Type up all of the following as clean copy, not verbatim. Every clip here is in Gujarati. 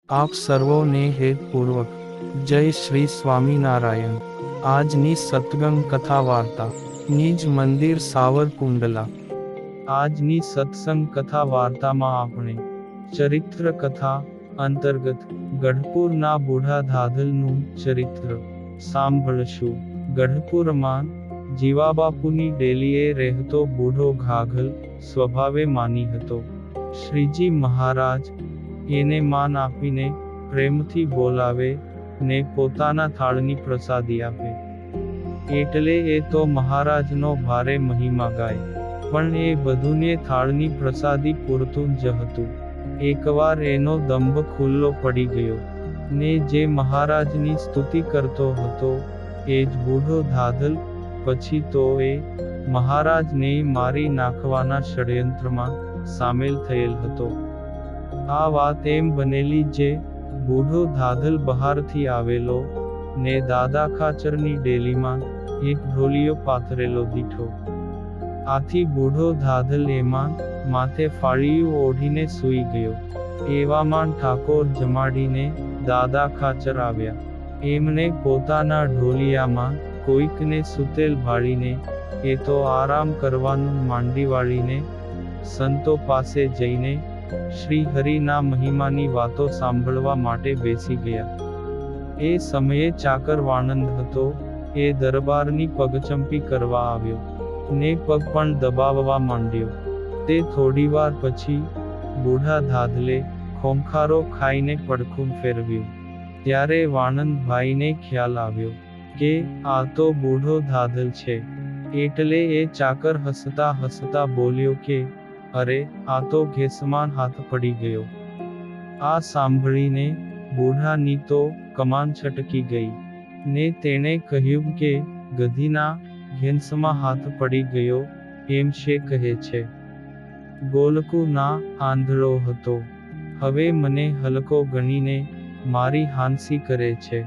આપ સર્વોને હેતપૂર્વક જય શ્રી સ્વામિનારાયણ। આજની સત્સંગ કથા વાર્તા નિજ મંદિર સાવરકુંડલા। આજની સત્સંગ કથા વાર્તામાં આપણે ચરિત્ર કથા અંતર્ગત ગઢપુરના બુઢા ધાધલનું ચરિત્ર સાંભળશું। ગઢપુરમાં જીવાબાપુની ડેલીએ રહેતો બુઢો ઘાઘલ સ્વભાવે માની હતો। શ્રીજી મહારાજ એને માન આપીને પ્રેમથી બોલાવે ને પોતાના થાળની પ્રસાદી આપે, એટલે એ તો મહારાજનો ભારે મહિમા ગાય, પણ એ બધુંને થાળની પ્રસાદી પૂરતું જ હતું। એકવાર એનો દંભ ખુલ્લો પડી ગયો ને જે મહારાજની સ્તુતિ કરતો હતો એ જ બુઢો ધાધલ પછી તો એ મહારાજને મારી નાખવાના ષડયંત્રમાં સામેલ થયેલ હતો। આ વાત એમ બનેલી જે બુઢો ધાધલ બહારથી આવેલો ને દાદા ખાચરની ડેલીમાં એક ઢોલિયો પાથરેલો દીઠો। આથી બુઢો ધાધલ એમાં માથે ફાળિયું ઓઢીને સૂઈ ગયો। એવામાં ઠાકોર જમાડીને દાદા ખાચર આવ્યા। એમણે પોતાના ઢોલિયામાં કોઈકને સૂતેલ ભાળીને એ તો આરામ કરવાનું માંડી વાળીને સંતો પાસે જઈને શ્રી હરિના મહિમાની વાતો સાંભળવા માટે બેસી ગયા। એ સમયે ચાકર વાણંદ હતો, એ દરબારની પગચંપી કરવા આવ્યો ને પગ પણ દબાવવા માંડ્યો। તે થોડીવાર પછી બુઢા ધાધલે ખોંખારો ખાઈને પડખું ફેરવ્યું, ત્યારે વાણંદભાઈને ખ્યાલ આવ્યો કે આ તો બુઢો ધાધલ છે, એટલે એ ચાકર હસતા હસતા બોલ્યો કે અરે આ તો ઘેસમાન હાથ પડી ગયો। આ સાંભળીને બુઢાની તો કમાન છટકી ગઈ ને તેણે કહ્યું કે ગધીના ઘેંસમાં હાથ પડી ગયો એમ શે કહે છે? ગોલકુ ના આંધળો હતો, હવે મને હલકો ગણીને મારી હાંસી કરે છે,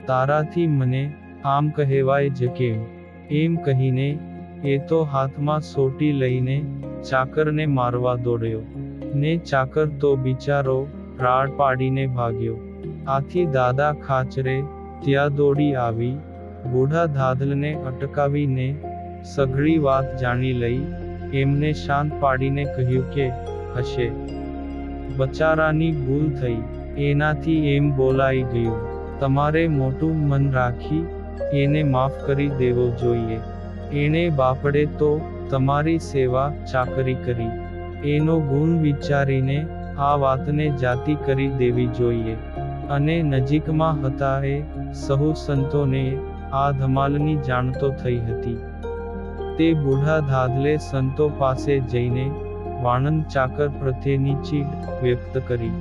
તારાથી મને આમ કહેવાય જ કેમ? એમ કહીને એ તો હાથમાં સોટી લઈને ચાકરને મારવા દોડ્યો ને ચાકર તો બિચારો રાડ પાડીને ભાગ્યો। આથી દાદા ખાચરે ત્યાં દોડી આવી બુઢા ધાધલને અટકાવીને સઘળી વાત જાણી લઈ એમને શાંત પાડીને કહ્યું કે હશે, બચારાની ભૂલ થઈ, એનાથી એમ બોલાઈ ગયું, તમારે મોટું મન રાખી એને માફ કરી દેવો જોઈએ। એણે બાપડે તો તમારી સેવા ચાકરી કરી, એનો ગુણ વિચારીને આ વાતને જાતિ કરી દેવી જોઈએ। અને નજીકમાં હતા એ સહુ સંતોને આ ધમાલની જાણ તો થઈ હતી। તે બુઢા ધાધલે સંતો પાસે જઈને વાણંદ ચાકર પ્રત્યેની ચીડ વ્યક્ત કરી,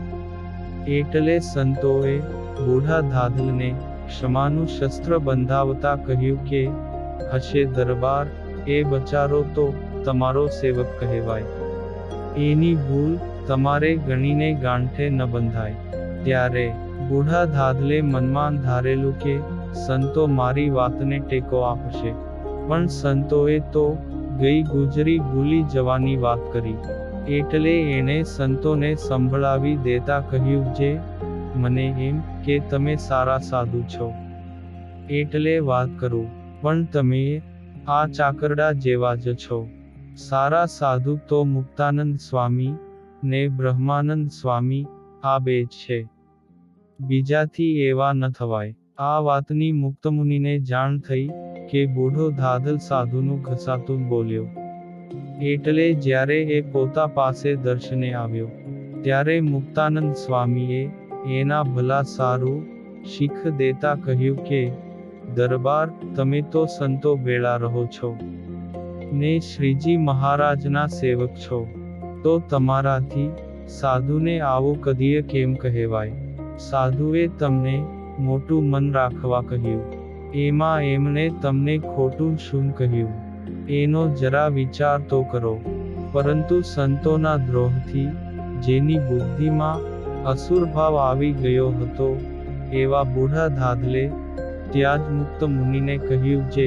એટલે સંતોએ બુઢા ધાધલને ક્ષમાનું શસ્ત્ર બંધાવતા કહ્યું કે હશે દરબાર, એ બચારો તો તમારો સેવક કહેવાય, એની ભૂલ તમારે ગણીને ગાંઠે ન બંધાય। ત્યારે બુઢા ધાધલે મનમાં ધારેલું કે સંતો મારી વાતને ટેકો આપશે, પણ સંતોએ તો ગઈ ગુજરી ભૂલી જવાની વાત કરી, એટલે એણે સંતોને સંભળાવી દેતા કહ્યું જે મને એમ કે તમે સારા સાધુ છો એટલે વાત કરું, પણ તમે આ ચાકરડા જેવા જ છો। સારા સાધુ તો મુક્તાનંદ સ્વામી ને બ્રહ્માનંદ સ્વામી આ બે છે, બીજાથી એવા ન થવાય। આ વાતની મુક્તમુનિને જાણ થઈ કે બુઢો ધાધલ સાધુનું ઘસાતું બોલ્યો, એટલે જ્યારે એ પોતા પાસે દર્શને આવ્યો ત્યારે મુક્તાનંદ સ્વામીએ એના ભલા સારું શીખ દેતા કહ્યું કે દરબાર, તમે તો સંતો ભેળા રહો છો ને શ્રીજી મહારાજના સેવક છો, તો તમારાથી સાધુને આવું કદીય કેમ કહેવાય? સાધુએ તમને મોટું મન રાખવા કહ્યું, એમાં એમણે તમને ખોટું શું કહ્યું? એનો જરા વિચાર તો કરો। પરંતુ સંતોના દ્રોહથી જેની બુદ્ધિમાં અસુરભાવ આવી ગયો હતો એવા બુઢા ધાધલે ત્યાં જ મુક્ત મુનિને કહ્યું જે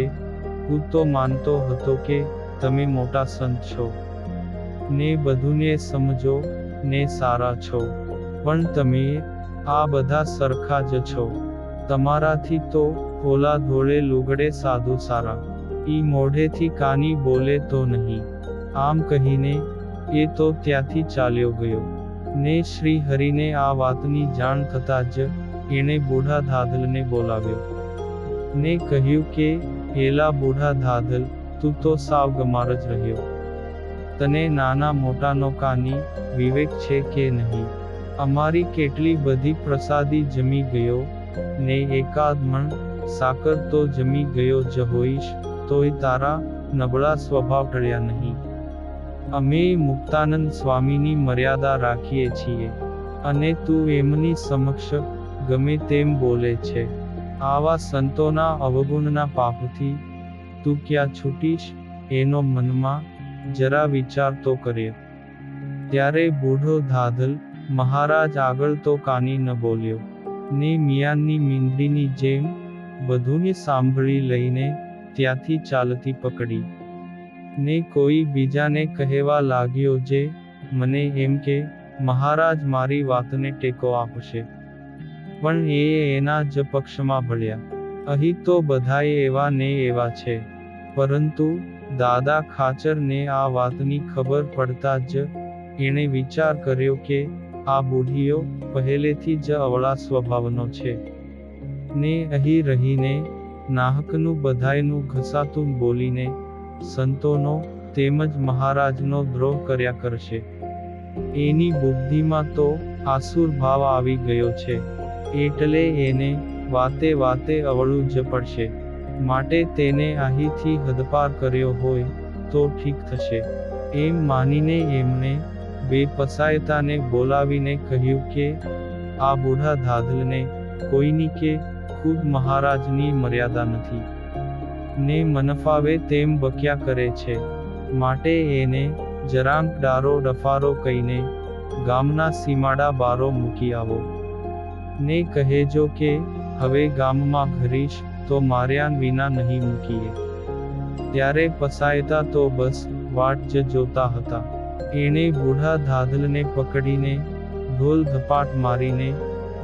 હું તો માનતો હતો કે તમે મોટા સંત છો ને બધુને સમજો ને સારા છો, પણ તમે આ બધા સરખા જ છો. તમારાથી તો ઓલા ધોળે લુગડે સાધુ સારા. ઈ મોઢેથી કાની બોલે તો નહીં. આમ કહીને એ તો ત્યાંથી ચાલ્યો ગયો. ને શ્રી હરિને આ વાતની જાણ થતાં જ એણે બુઢા ધાધલને બોલાવ્યો. ને કહ્યું કે, એલા બુઢા ધાધલ, તું તો સાવ ગમાર જ રહ્યો. તને નાના મોટાનો કાની વિવેક છે કે નહીં? અમારી કેટલી બધી પ્રસાદી જમી ગયો, ને એકાદ મણ સાકર તો જમી ગયો જ હોઈશ, તોય તારા નબળા સ્વભાવ ટળ્યા નહીં. અમે મુક્તાનંદ સ્વામીની મર્યાદા રાખીએ છીએ, અને તું એમની સમક્ષ ગમે તેમ બોલે છે. આવા સંતોના અવગુણના પાપથી તું ક્યાં છૂટીશ, એનો મનમાં જરા વિચાર તો કર્યો. ત્યારે બુઢો ધાધલ મહારાજ આગળ તો કાની ન બોલ્યો, ને મિયાનની મીંદડીની જેમ બધુંને સાંભળી લઈને ત્યાંથી ચાલતી પકડી. ને કોઈ બીજાને કહેવા લાગ્યો જે મને એમ કે મહારાજ મારી વાતને ટેકો આપશે. પણ એ એના જ પક્ષમાં ભળ્યા. અહીં તો બધાએ એવા ને એવા છે. પરંતુ દાદા ખાચરને આ વાતની ખબર પડતા જ એણે વિચાર કર્યો કે આ બુઢીઓ પહેલેથી જ અવળા સ્વભાવનો છે, ને અહીં રહીને નાહકનું બધાયનું ઘસાતું બોલીને સંતોનો તેમજ મહારાજનો દ્રોહ કર્યા કરશે. એની બુદ્ધિમાં તો આસુર ભાવ આવી ગયો છે, એટલે એને વાતે વાતે અવળું જ પડશે. માટે તેને અહીંથી હદપાર કર્યો હોય તો ઠીક થશે. એમ માનીને એમણે બે પસાયતાને બોલાવીને કહ્યું કે આ બુઢા ધાધલને કોઈની કે ખુદ મહારાજની મર્યાદા નથી, ને મનફાવે તેમ બક્યા કરે છે. માટે એને જરાંક ડારો ડફારો કહીને ગામના સીમાડા બારો મૂકી આવો. ને કહેજો કે હવે ગામમાં ઘરીશ તો માર્યાન વિના નહીં મૂકીએ. ત્યારે પસાયતા તો બસ વાટ જ જોતા હતા. એણે બુઢા ધાધલને પકડીને ઢોલ ધપાટ મારીને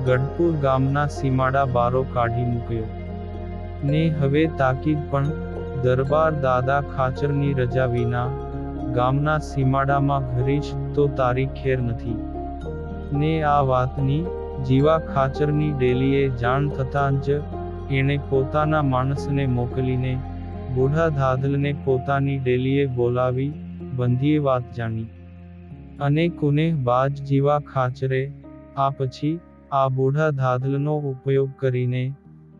ગઢપુર ગામના સીમાડા બારો કાઢી મૂક્યો. ને હવે તાકીદ પણ દરબાર દાદા ખાચરની રજા વિના ગામના સીમાડામાં ઘરીશ તો તારી ખેર નથી. ને આ વાતની જીવા ખાચરની ડેલીએ જાણ થતાં જ એણે પોતાના માણસને મોકલીને બુઢા ધાધલને પોતાની ડેલીએ બોલાવી બંધીએ વાત જાણી. અને કુનેહબાજ જીવા ખાચરે આ પછી આ બુઢા ધાધલનો ઉપયોગ કરીને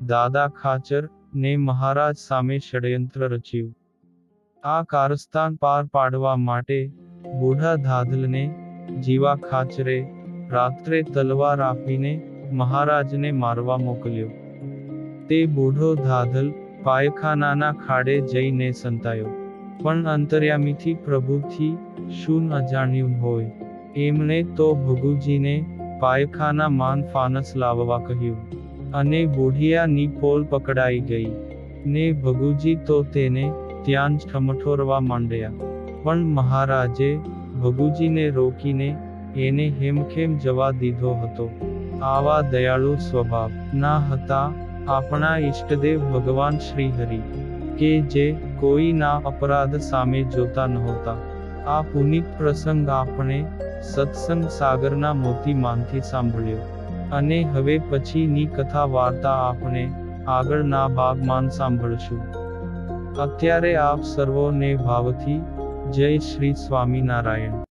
દાદા ખાચર ને મહારાજ સામે ષડયંત્ર રચ્યું. આ કારસ્તાન પાર પાડવા માટે બુઢા ધાધલને જીવા ખાચરે રાત્રે તલવાર આપીને મહારાજને મારવા મોકલ્યો. તે બુઢો ધાધલ પાયખાનાના ખાડે જઈને સંતાયો. પણ અંતર્યામીથી પ્રભુથી શું અજાણ્યું હોય, એમણે તો ભગુજીને પાયખાના માન ફાનસ લાવવા કહ્યું, અને બુઢિયાની પોલ પકડાઈ ગઈ. ને ભગુજી તો તેને ત્યાં જ ઠમઠોરવા માંડ્યા. પણ મહારાજે ભગુજીને રોકીને એને હેમખેમ જવા દીધો હતો. આવા દયાળુ સ્વભાવ ના હતા આપણા ઈષ્ટદેવ ભગવાન શ્રી હરિ, કે જે કોઈના અપરાધ સામે જોતા નહોતા. આ પુનિત પ્રસંગ આપણે સત્સંગ સાગરના મોતીમાંથી સાંભળ્યો. અને હવે પછીની કથા વાર્તા આપણે આગળના ભાગમાં સાંભળશું. અત્યારે આપ સર્વોને ભાવથી જય શ્રી સ્વામિનારાયણ.